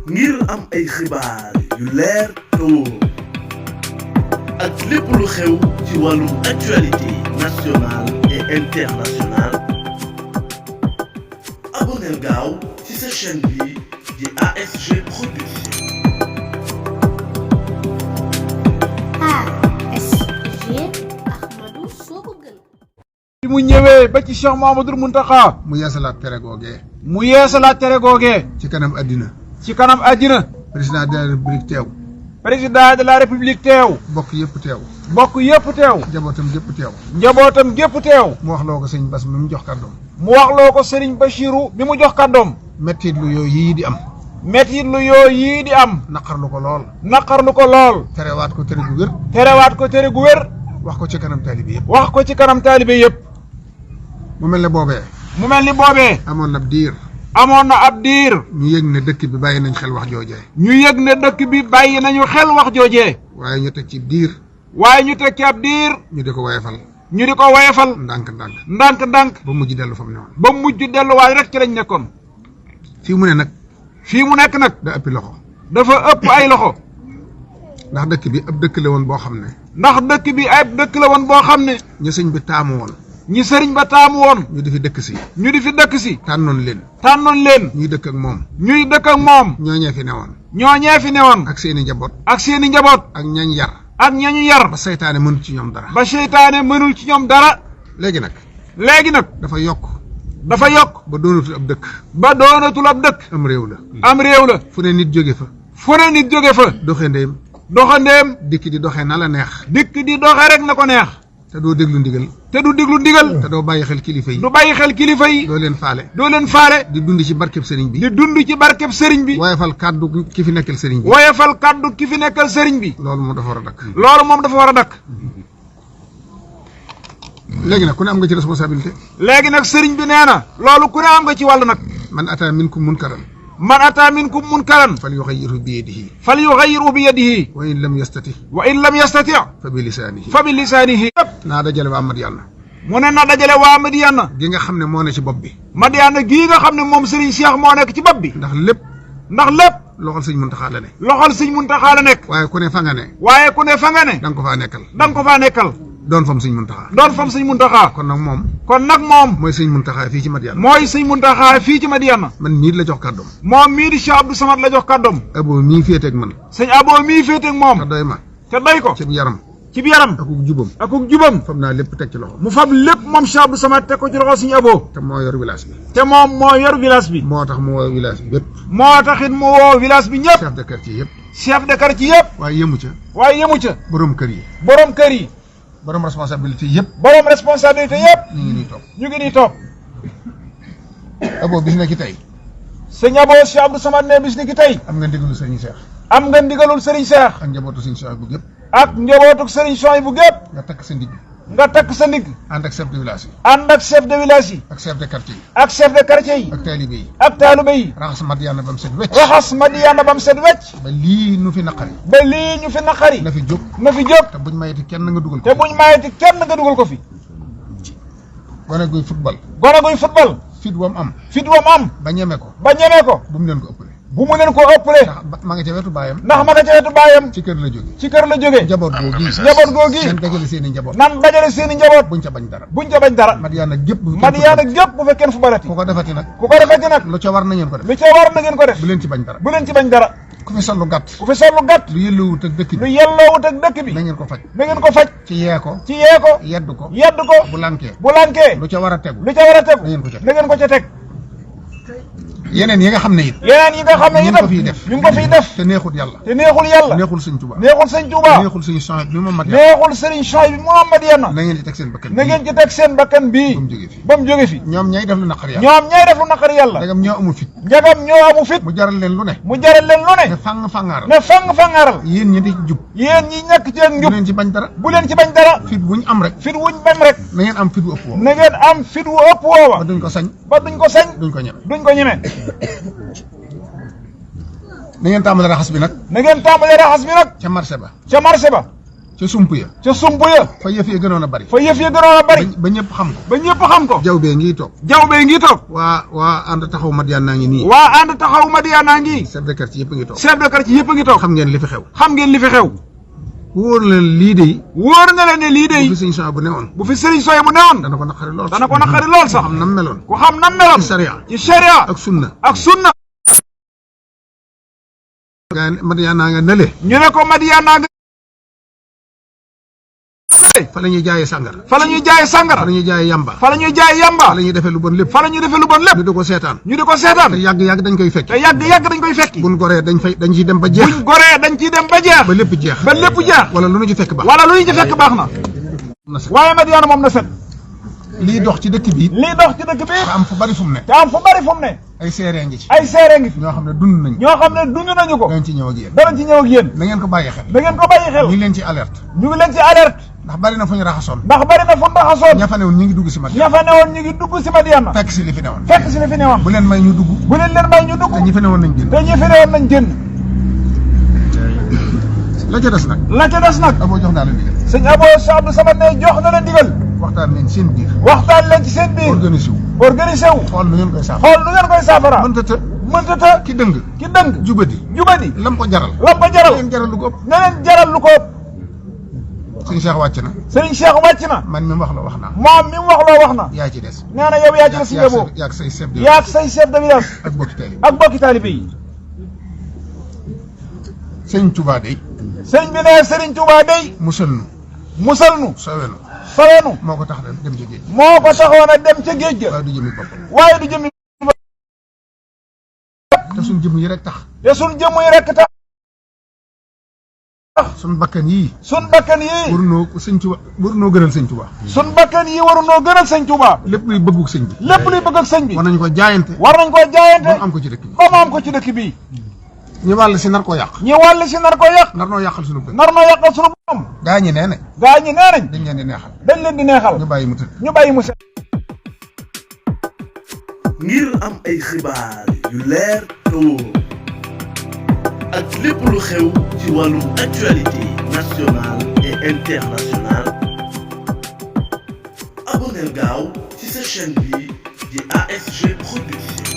ngir am ay xibaar yu leer te wóor ak lépp lu xew ci wàllum actualité nationale et internationale abonneel gaaw ci sa chaîne bi di ASG Production. ASG Ahmadou Soko Gueye. bi mu ñëwee ba ci Cheikh Mouhamadoul Mountakha mu yeesalaat tere googee mu yeesalaat tere googee ci kanam àddina ci kanam àddina président de la république teew président de la république teew bokk yëpp teew bokk yëpp teew njabootam yëpp teew njabootam gépp teew mu wax loo ko sëñ Bass mi mu jox kàddoom mu waxloo ko Serigne Bachirou bi mu jox kàddoom mettit lu yooyu yii di am mettit lu yooyu yii di am naqarlu ko lool naqarlu ko lool terewaat ko tere gu wér terewaat ko tere gu wér wax ko ci kanam taalibe yëpp wax ko ci kanam taalibe yëpp mu mel ne boobee mu mel ni boobee amoon na diir amoon na ab diir ñu yëg ne dëkk bi bàyyi nañ xel wax joojee ñu yëg ne dëkk bi bàyyi nañu xel wax joojee waaye ñu teg ci diir waaye ñu teg ci ab diir ñu di ko wayefal ñu di ko woyefal ndànk-ndànk ndànk-ndànk ba mujj dellu fa mu ne woon ba mujj delluwaay rek ci lañ nekkoon fii mu ne nag fii mu nekk nag da ëppi loxo dafa ëpp ay loxo ndax dëkk bi ab dëkk la woon boo xam ne ndax dëkk bi ay dëkk la woon boo xam ne ñu sëñ bi taamu woon ñi sëriñ ba taamu woon ñu di fi dëkk si ñu di fi dëkk si tànnoon leen tànnoon leen ñuy dëkk ak moom ñuy dëkk ak moom ñooñee fi newoon ñooñee fi newoon ak seeni njaboot ak seeni njaboot ak ñañ yar ak ñañu yar ba seytaane mënut ci ñoom dara ba seytaane mënul ci ñoom dara léegi nag léegi nag dafa yokk dafa yokk ba doonatul ab dëkk ba doonatul ab dëkk am réew la am réew la fu ne nit jóge fa fu ne nit jóge fa doxandéem doxandeem dikk di doxee na la neex dikk di doxe rek na ko neex te doo déglu ndigal te du diglu ndigal te doo bàyyi xel kilifa yi du bàyyi xel kilifa yi doo leen faale doo leen faale di dund ci barkeb sëriñ bi di dund ci barkeb sëriñ bi woyefal kàddu ki fi nekkal sëriñ bi woyefal kàddu ki fi nekkal sëriñ bi loolu moom dafa war a dakk loolu moom dafa war a dakk léegi nag ku ne am nga ci responsabilité léegi nag sëriñ bi nee na loolu ku ne am nga ci wàll nag man ata minkum munkaran man ata minkum munkaran fal yuxayyirhu bi yadihi fal yuxayyiru bi yadihi wa in lam yastati wa in lam yastati fa bi lisaanihi fa bi lisaanihi naa dajale waa Madiyana mu ne na dajale waa Madiyana gi nga xam ne moo ne ci bopp bi Madiyana gii nga xam ne moom sëriñ Cheikh moo nekk ci bopp bi ndax lépp loxol sëñ Muntaxa la ne loxol sëñ Muntaxa la nekk waaye ku ne fa nga ne waaye ku ne fa nga ne da nga ko faa nekkal da nga ko faa nekkal doon fam sëñ Muntaxa doon fam sëñ Muntaxa kon nag moom mooy sëñ Muntaxa fii ci Madiyana mooy sëñ Muntaxa fii ci Madiyana man mii la jox kàddoom moom mii di Cheikh Abdou Samad la jox kàddoom abo mii féeteeg man sëñ Abo mii féeteeg moom te doy ma te doy ko ci yaram ci yaram akuk jubam akuk jubam fam naa lépp teg ci loxo mu fab lépp moom Cheikh Abdou Samad teg ko ci loxo sëñ Abo te moo yor village bi te moom moo yor village bi moo tax mu woo village bi yëpp moo taxit mu woo village bi ñëpp chef de quartier yëpp chef de quartier yëpp waaye yemu ca waaye yemu ca borom kër yi borom kër yi borom responsabilité yëpp borom responsabilité yëpp ñu ngi nii toog ñu ngi nii toog abo bis na ki tey sëñ Abo Cheikh Abdou Samad ne bis ni ki tey am nga ndigalu sëriñ Cheikh am nga ndigalul sëriñ Cheikh ak njabootu sëriñ Cheikh bu gépp ak njabootuk sëriñ Soy bu gépp nga takk sa ndigg nga takk sa ndigg ànd ak chef de village yi ànd ak chef de village yi ak chef de quartier yi ak chef de quartier yi ak taalibe yi ak taalibe yi raxas Madiyana ba mu set wecc raxas Madiyana ba mu set wecc ba lii nu fi naqari ba lii ñu fi naqari na fi jóg na fi jóg te buñ mayeti kenn nga dugal ko te buñ mayeti kenn nga dugal ko fi gone guy football gone guy football fit wam am fit wam am ba ñeme ko ba ñeme ko bu mu leen ko ëppale bu mu leen ko ëppale ndax ma nga ca wetu baayam ndax ma nga ca wetu baayam ci kër la jóge ci kër la jóge njaboot googi njaboot googi seen dajale seen i njaboot nan dajale seen i njaboot buñ ca bañ dara buñ ca bañ dara Madiyana gépp Madiyana gépp bu fekkeen fu balati ku ko defati nag ku ko defati nag lu ca war na ngeen ko def lu ca war na ngeen ko def bu leen ci bañ dara bu leen ci bañ dara ku fi sol lu gàtt ku fi sol lu gàtt lu yëlloowut ak dëkk lu bi yelloowut ak dëkk bi na ngeen ko faj na ngeen ko faj ci yee ko ci yee ko yedd ko yedd ko bu lankee bu lankee lu ca war a tegu lu ca war a tegu na ngeen ko ca na ngeen ko ca teg yeneen yi nga xam ne it yeneen yi nga xam ne ñu ngi itam ko fiy def ñu ngi ko fiy def te neexut yàlla te neexul yàlla neexul sëñ Tuubaa neexul sëñ Touba neexul sëñ Sohayb bi moom Madiyana neexul sëriñ Soy bi moom Madiyana na ngeen ci teg seen bakkan na ngeen ci teg seen bakkan bii ba mu jóge fi ba mu jóge fi ñoom ñay def lu naqar yàlla ñoom ñay def lu naqari yàlla ndegam ñoo amul fit njagam ñoo amu fit mu jaral leen lu ne mu jaral leen lu ne ne fang fangaaral ne fang-fangaaral yéen ñi di jub yéen ñi ñàkk ci ak bu njub leen ci bañ dara bu leen ci bañ dara fit wuñ am rek fit wuñ bañ rek na ngeen am fit wu ëpp woo na ngeen am fit wu ëpp woowa ba duñ ko sañ ba duñ ko sañ duñ ko ñeme duñ ko ñeme na ngeen tàmbali raxas bi nag na ngeen tàmbalee raxas bi nag ca marché ba ca marché ba ca sump ya ca sump ya fa yëf ya gënoon a bari fa yëf ya gënoon a bari ba ñëpp xam ko ba ñëpp xam ko jaw bee ngi toog jawbe ngi toog waa ànd taxaw Madiyana naa ngi nii waa ànd taxaw Madiyana ngi chef de quartier yëpp a ngi toog chef de quartier yëpp a ngi toog xam ngeen li fi xew xam ngeen li fi xew wóor na lii de wóor na leen ne lii de bu fi sëñ Soy bu newoon bu fi sëriñ Soy bu newoon dana ko naqari lool dana ko naqari lool sax xam nam meloon ku xam nam meloon ci sariya ci sharia ak sunna ak sunna gaa Madiyana nga nële ñu ne ko Madiyana nga fa la ñuy jaayee sàngara fa la ñuy jaay sàngara fa la ñuy jaayee yamba fa la ñuy jaay yamba fa la ñuy defee lu bon lépp fa la ñuy defee lu bon lépp ñu di ko seetaan ñu di ko seetaan te yàgg dañ koy fekk te yàgg dañ koy fekki buñ goree dañ ciy dem ba jeex buñ goree dañ ciy dem ba jeex ba lépp jeex ba lépp jeex wala lu ñu ci fekk baax wala lu ñu ci fekk baax na waaye Madiyana moom na set lii dox ci dëkk bi lii dox ci dëkk bi te am fu bari fu mu ne te am fu bari fu mu ne ay seeree ngi ci ay seere ngi fi ñoo xam ne dund nañ ñoo xam ne dund nañu ko dañ ci ñëw ak yéen danañ ci ñëw ak yéen na ngeen ko bàyyi xel da ngeen ko bàyyi xel ñu ngi leen ci alerte ñu ngi leen ci alerte ndax bari na fu ñu raxasoon ndax bari na fu ndaxasoon ña fa newoon ñu ngi dugg si Madiyana ña fa newoon ñu ngi dugg si Madiyana fekk si li fi newoon fekk si li fi newoon bu leen may ñu dugg bu leen may ñu dugg te ñi fi newoon nañ génn te ñi fi newoon nañ génn la ca des nag la ca des nag aboo jox naa la ndigal sëñ Abo Cheikh Abdou Samad ne jox na leen digal waxtaan nañ seen biir waxtaan leen ci seen biir organisé wu organisé wu xool nu ngeen koy saafara xool nu ngeen koy saafara mënta ta ki dëng ki dëng jubadi jubadi lam ko jaral lam ko jaral ngeen jaral lu ko ëpp ne leen jaral lu ko ëpp sëñ Cheikh wàcc na sëriñ Cheikh wàcc na man mi wax la wax naa moom mi mu wax loo wax na yaa ci des nee na yow yaa ci des si yóbboo yaag say chef de yaag say chef de village ak bokki taalibe ak bokki taalibe yi sëñ Touba day sëriñ bi ne sëriñ Touba day musal nu musal nu sowenu sowenu moo ko tax dem ci géej moo ko taxoon a dem ca géej ga waaye du jëmi boppam waaye du jëmi te suñ jëm yi rek tax te suñ jëmm yi rek tax suñ bakkan yii suñ bakkan yii war noo gënal sëñ Touba suñ bakkan yii warunoo gënal sëñ Touba lépp luy bëgguk sëñ bi lépp luy bëgg ak sëñ bi war nañu ko jaayante war nañ koo jaayante ba mu am ko ci dëkk bi ba mu am ko ci dëkk bii ñu wàll si nar koo yàq ñi wàll si nar ko yàq nar noo yàqal suñu dëkk nar noo yàqal sunu boom gaa ñi nee nañ gaa ñi nee nañ dañ leen di neexal dañ leen di neexal ñu bàyyi mu tëdd ñu bàyyi mu set ngir am ay xibaar yu leer te wóor ak lépp lu xew ci wàllum actualité nationale et internationale abonneel gaaw ci sa chaîne bi di ASG Production